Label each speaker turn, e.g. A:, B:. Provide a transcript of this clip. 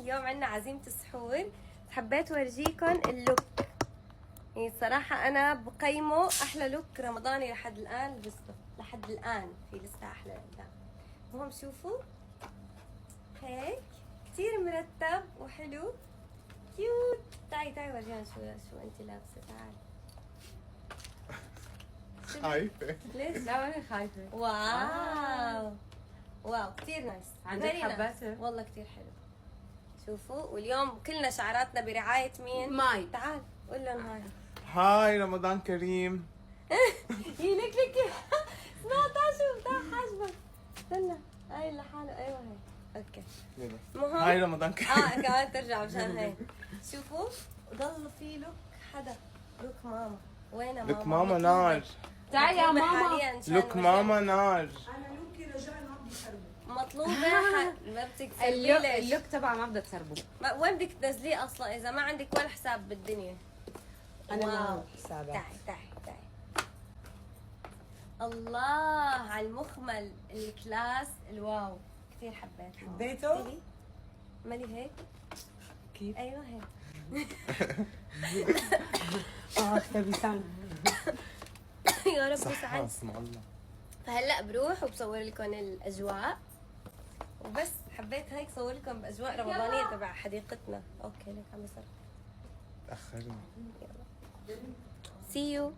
A: اليوم عندنا عزيمة السحور، حبيت ورجيكم اللوك. يعني الصراحة أنا بقيمه أحلى لوك رمضاني لحد الآن لبسته، لحد الآن في لسه أحلى قدام. المهم شوفوا هيك كتير مرتب وحلو كيوت. تعي ورجينا شو أنت لابسة. تعالي.
B: خايفة.
A: ليش؟
C: لا ماني خايفة.
A: واو واو كتير نايس.
C: عن جد حبيته؟
A: والله كتير حلو. شوفوا واليوم كلنا شعراتنا برعاية مين؟
C: ماي.
A: تعال قول لهم هاي.
B: هاي رمضان كريم.
A: لك اسمع تعال شوف تعال حاجبك. استنى هاي لحاله. ايوه هي اوكي.
B: يلا. هاي رمضان كريم.
A: كمان ترجع مشان هي. شوفوا ضل في لوك حدا. لوك ماما. وين ماما؟
B: لك ماما نار.
C: تعالي يا ماما.
B: لك ماما نار.
D: انا لوكي رجال ما بدي حربه.
A: مطلوبة ما بدك تسربيه.
C: اللوك تبع ما بدها تسربه.
A: وين بدك تنزليه اصلا اذا ما عندك ولا حساب بالدنيا؟
D: انا
A: واو.
D: ما حسابات.
A: تعي الله على المخمل الكلاس الواو كثير حبيته.
D: حبيته؟
A: مالي هيك؟
D: كيف؟
A: ايوه هيك.
D: اختبيسان.
A: يا رب
B: صحة
A: يسعد.
B: اسم الله.
A: فهلا بروح وبصور لكم الاجواء وبس. حبيت هيك صور لكم باجواء رمضانيه تبع حديقتنا. اوكي ليك عم بصور.
B: تأخرنا.
A: سي يو.